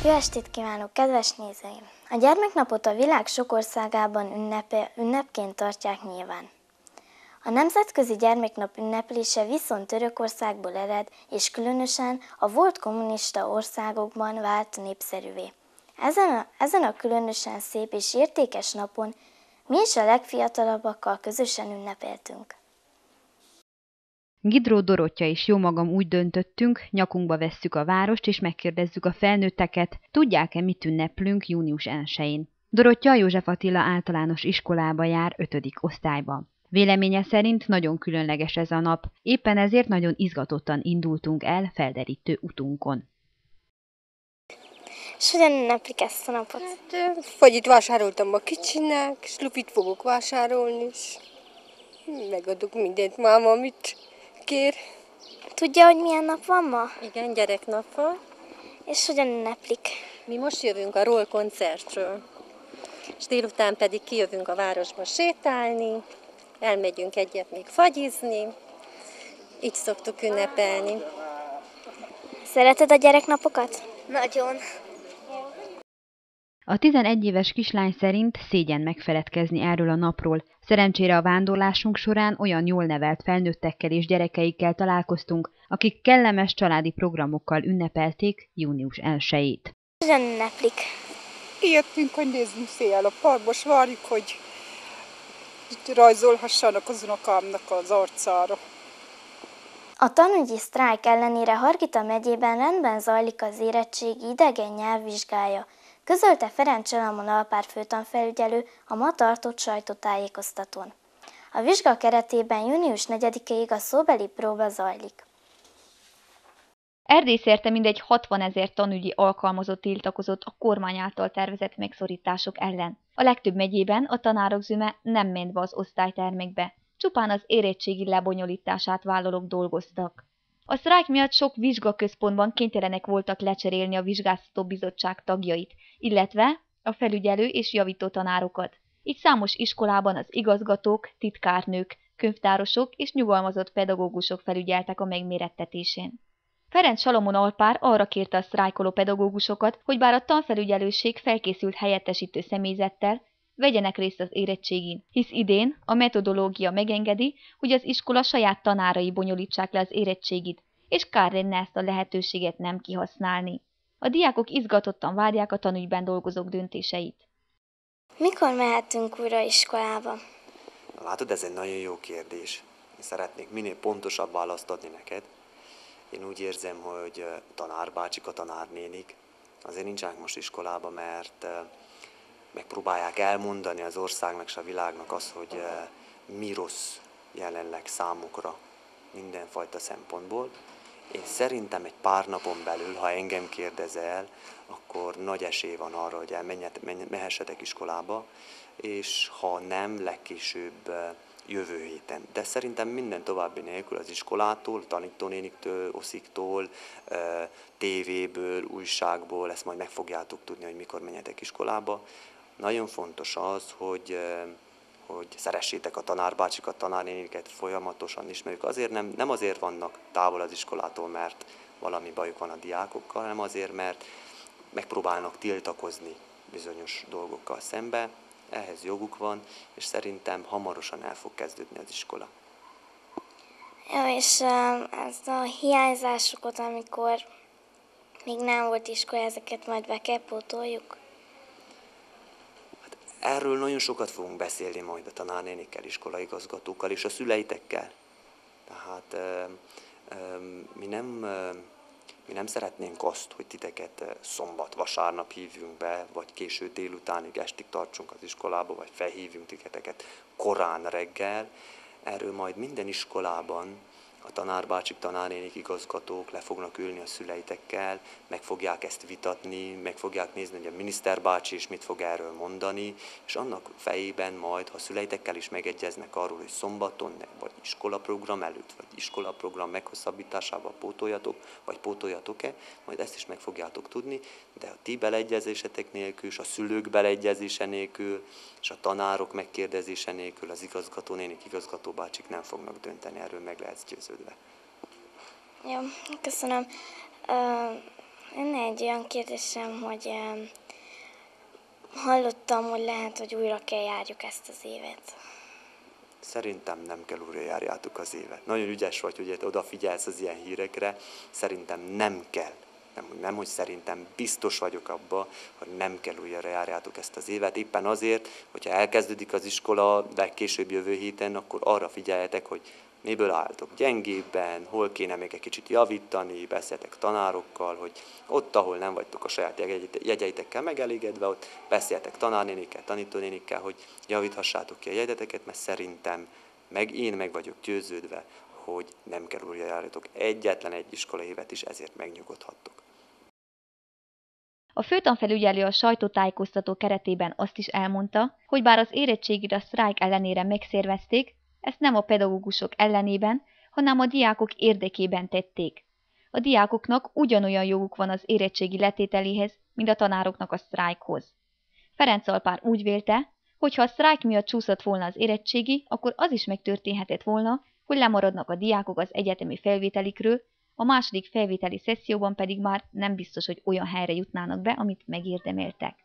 Jó estét kívánok, kedves nézőim! A gyermeknapot a világ sok országában ünnepként tartják nyilván. A Nemzetközi Gyermeknap ünneplése viszont Törökországból ered, és különösen a volt kommunista országokban vált népszerűvé. Ezen a különösen szép és értékes napon mi is a legfiatalabbakkal közösen ünnepeltünk. Gidró Dorottya és jómagam úgy döntöttünk, nyakunkba vesszük a várost, és megkérdezzük a felnőtteket, tudják-e, mit ünneplünk június 1-én. Dorottya a József Attila általános iskolába jár 5. osztályba. Véleménye szerint nagyon különleges ez a nap, éppen ezért nagyon izgatottan indultunk el felderítő utunkon. És hogyan ünneplik ezt a napot? Fagyit vásároltam a kicsinek, és lupit fogok vásárolni, és megadok mindent máma, amit kér. Tudja, hogy milyen nap van ma? Igen, gyereknap van. És hogyan ünneplik? Mi most jövünk a Roll koncertről, és délután pedig kijövünk a városba sétálni, elmegyünk egyet még fagyizni, így szoktuk ünnepelni. Szereted a gyereknapokat? Nagyon. A 11 éves kislány szerint szégyen megfeledkezni erről a napról. Szerencsére a vándorlásunk során olyan jól nevelt felnőttekkel és gyerekeikkel találkoztunk, akik kellemes családi programokkal ünnepelték június 1-ét. Hogyan ünneplik? Ijedtünk, hogy nézzünk széjjel a parkba, és várjuk, hogy rajzolhassanak az unokámnak az arcára. A tanügyi sztrájk ellenére Hargita megyében rendben zajlik az érettségi idegen nyelvvizsgája, közölte Ferenc Salamon alpár főtanfelügyelő a ma tartott sajtótájékoztatón. A vizsga keretében június 4-ig a szóbeli próba zajlik. Erdély szerte mindegy 60 000 tanügyi alkalmazott tiltakozott a kormány által tervezett megszorítások ellen. A legtöbb megyében a tanárok zöme nem ment be az osztálytermekbe, csupán az érettségi lebonyolítását vállalók dolgoztak. A sztrájk miatt sok vizsgaközpontban kénytelenek voltak lecserélni a vizsgáztató bizottság tagjait, illetve a felügyelő és javító tanárokat. Így számos iskolában az igazgatók, titkárnők, könyvtárosok és nyugalmazott pedagógusok felügyeltek a megmérettetésén. Ferenc Salamon alpár arra kérte a sztrájkoló pedagógusokat, hogy bár a tanfelügyelőség felkészült helyettesítő személyzettel, vegyenek részt az érettségin, hisz idén a metodológia megengedi, hogy az iskola saját tanárai bonyolítsák le az érettségit, és kár lenne ezt a lehetőséget nem kihasználni. A diákok izgatottan várják a tanügyben dolgozók döntéseit. Mikor mehetünk újra iskolába? Látod, ez egy nagyon jó kérdés. Szeretnék minél pontosabb választ adni neked. Én úgy érzem, hogy tanárbácsik, a tanárnénik azért nincsenek most iskolába, mert megpróbálják elmondani az országnak és a világnak azt, hogy mi rossz jelenleg számukra mindenfajta szempontból. Én szerintem egy pár napon belül, ha engem kérdezel, akkor nagy esély van arra, hogy mehessetek iskolába, és ha nem, legkésőbb jövő héten. De szerintem minden további nélkül az iskolától, tanítónéniktől, osziktól, tévéből, újságból, ezt majd meg fogjátok tudni, hogy mikor menjetek iskolába. Nagyon fontos az, hogy szeressétek a tanárbácsikat, tanárnéniket, folyamatosan ismerjük. Azért nem azért vannak távol az iskolától, mert valami bajuk van a diákokkal, hanem azért, mert megpróbálnak tiltakozni bizonyos dolgokkal szembe. Ehhez joguk van, és szerintem hamarosan el fog kezdődni az iskola. Jó, és ezt a hiányzásokat, amikor még nem volt iskola, ezeket majd be kell pótoljuk? Hát erről nagyon sokat fogunk beszélni majd a tanárnénikkel, iskolaigazgatókkal és a szüleitekkel. Tehát mi nem szeretnénk azt, hogy titeket szombat, vasárnap hívjunk be, vagy késő délutánig, estig tartsunk az iskolába, vagy felhívjunk titeket korán reggel. Erről majd minden iskolában a tanárbácsik, tanárnénik, igazgatók le fognak ülni a szüleitekkel, meg fogják ezt vitatni, meg fogják nézni, hogy a miniszterbácsi is mit fog erről mondani, és annak fejében majd, ha a szüleitekkel is megegyeznek arról, hogy szombaton, vagy iskolaprogram előtt, vagy iskolaprogram meghosszabbításával pótoljatok, vagy pótoljatok-e, majd ezt is meg fogjátok tudni, de a ti beleegyezésetek nélkül, és a szülők beleegyezése nélkül, és a tanárok megkérdezése nélkül az igazgatónénik, igazgatóbácsik nem fognak dönteni, erről meg lehet győződve. Jó, köszönöm. Lenne egy egy olyan kérdésem, hogy hallottam, hogy lehet, hogy újra kell járjuk ezt az évet. Szerintem nem kell újra járjátok az évet. Nagyon ügyes vagy, hogy odafigyelsz az ilyen hírekre. Szerintem nem kell. Nem, hogy szerintem biztos vagyok abba, hogy nem kell újra járjátok ezt az évet. Éppen azért, hogyha elkezdődik az iskola legkésőbb jövő héten, akkor arra figyeljetek, hogy miből álltok gyengébben, hol kéne még egy kicsit javítani, beszéltek tanárokkal, hogy ott, ahol nem vagytok a saját jegyeitekkel megelégedve, ott beszéltek tanárnénikkel, tanítónénikkel, hogy javíthassátok ki a jegyeteket, mert szerintem, én meg vagyok győződve, hogy nem kell újra járjatok egyetlen egy iskola évet is, ezért megnyugodhattok. A főtanfelügyelő a sajtótájékoztató keretében azt is elmondta, hogy bár az érettségit a sztrájk ellenére megszervezték, ezt nem a pedagógusok ellenében, hanem a diákok érdekében tették. A diákoknak ugyanolyan joguk van az érettségi letételéhez, mint a tanároknak a sztrájkhoz. Ferenc Alpár úgy vélte, hogy ha a sztrájk miatt csúszott volna az érettségi, akkor az is megtörténhetett volna, hogy lemaradnak a diákok az egyetemi felvételikről, a második felvételi szesszióban pedig már nem biztos, hogy olyan helyre jutnának be, amit megérdemeltek.